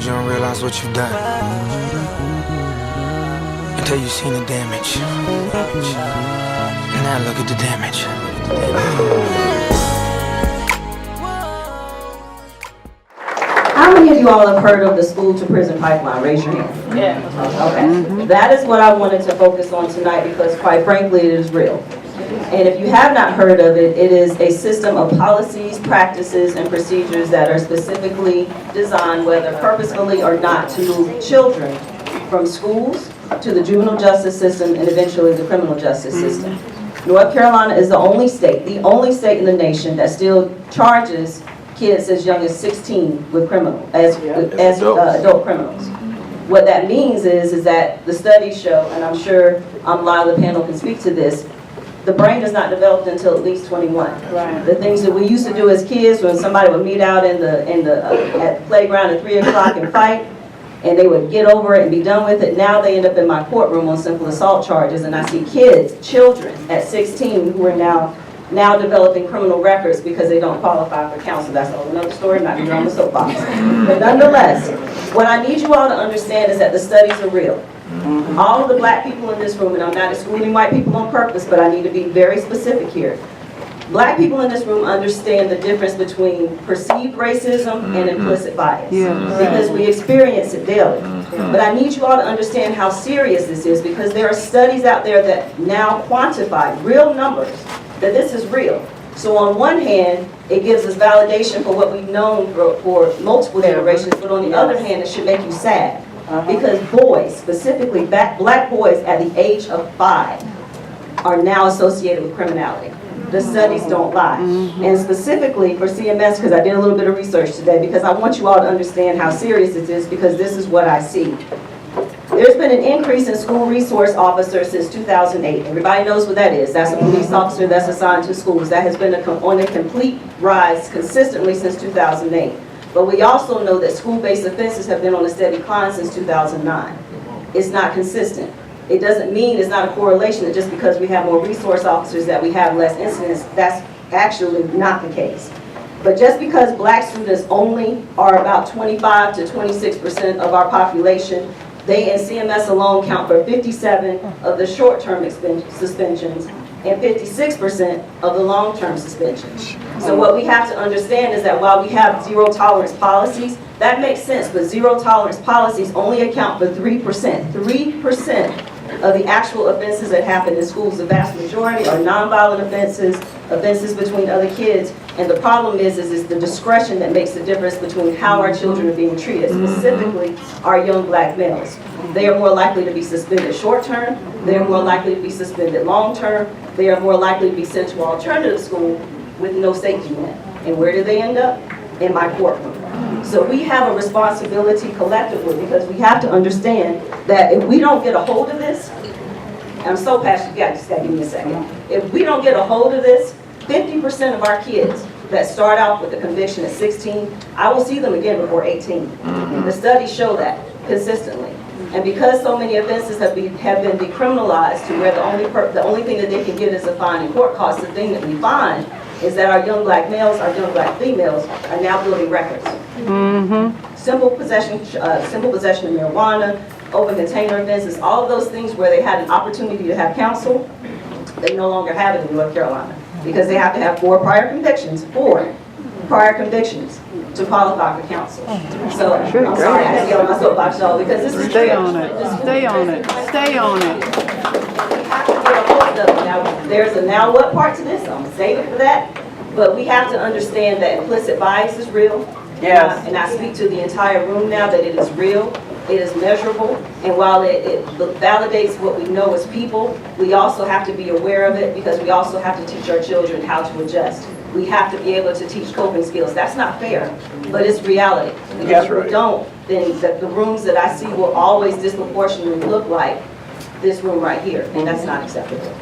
you don't realize what you've done until you've seen the damage. And now look at the damage. How many of you all have heard of the school to prison pipeline? Raise your hand. Yeah. Okay. That is what I wanted to focus on tonight because quite frankly it is real. And if you have not heard of it, it is a system of policies, practices, and procedures that are specifically designed, whether purposefully or not, to move children from schools to the juvenile justice system and eventually the criminal justice system. North Carolina is the only state in the nation that still charges kids as young as 16 with adult criminals. What that means is that the studies show, and I'm sure Lyle, the panel, can speak to this, the brain is not developed until at least 21. Right. The things that we used to do as kids, when somebody would meet out at the playground at 3 o'clock and fight, and they would get over it and be done with it. Now they end up in my courtroom on simple assault charges, and I see children at 16 who are now developing criminal records because they don't qualify for counsel. That's a whole another story, not even on the soapbox. But nonetheless, what I need you all to understand is that the studies are real. All of the black people in this room, and I'm not excluding white people on purpose, but I need to be very specific here. Black people in this room understand the difference between perceived racism and implicit bias, because we experience it daily. But I need you all to understand how serious this is, because there are studies out there that now quantify real numbers, that this is real. So on one hand, it gives us validation for what we've known for multiple generations, but on the other hand, it should make you sad. Because boys, specifically black boys at the age of 5, are now associated with criminality. The studies don't lie. And specifically for CMS, because I did a little bit of research today, because I want you all to understand how serious this is, because this is what I see. There's been an increase in school resource officers since 2008. Everybody knows what that is. That's a police officer that's assigned to schools. That has been on a complete rise consistently since 2008. But we also know that school-based offenses have been on a steady climb since 2009. It's not consistent. It doesn't mean it's not a correlation that just because we have more resource officers that we have less incidents. That's actually not the case. But just because black students only are about 25 to 26% of our population, they in CMS alone count for 57 of the short-term suspensions and 56% of the long-term suspensions. So what we have to understand is that while we have zero-tolerance policies, that makes sense, but zero-tolerance policies only account for 3%. 3% of the actual offenses that happen in schools. The vast majority are nonviolent offenses, offenses between other kids, and the problem is the discretion that makes the difference between how our children are being treated, specifically our young black males. They are more likely to be suspended short-term, they are more likely to be suspended long-term, they are more likely to be sent to alternative school with no safety net. And where do they end up? In my courtroom. So we have a responsibility collectively, because we have to understand that if we don't get a hold of this, I'm so passionate, you just gotta give me a second. If we don't get a hold of this, 50% of our kids that start out with a conviction at 16, I will see them again before 18. The studies show that consistently. And because so many offenses have been decriminalized to where the only thing that they can get is a fine and court costs, the thing that we find is that our young black males, our young black females are now building records. Simple possession of marijuana, open container offenses, all of those things where they had an opportunity to have counsel, they no longer have it in North Carolina because they have to have 4 prior convictions to qualify for counsel. So I'm sorry I had to get on my soapbox, y'all, because this is Stay on it. Stay on it. Stay on it. Now, there's a now what part to this. I'm going to save it for that. But we have to understand that implicit bias is real. Yes. And I speak to the entire room now that it is real, it is measurable, and while it validates what we know as people, we also have to be aware of it because we also have to teach our children how to adjust. We have to be able to teach coping skills. That's not fair, but it's reality. Because if we don't, then the rooms that I see will always disproportionately look like this room right here, and that's not acceptable.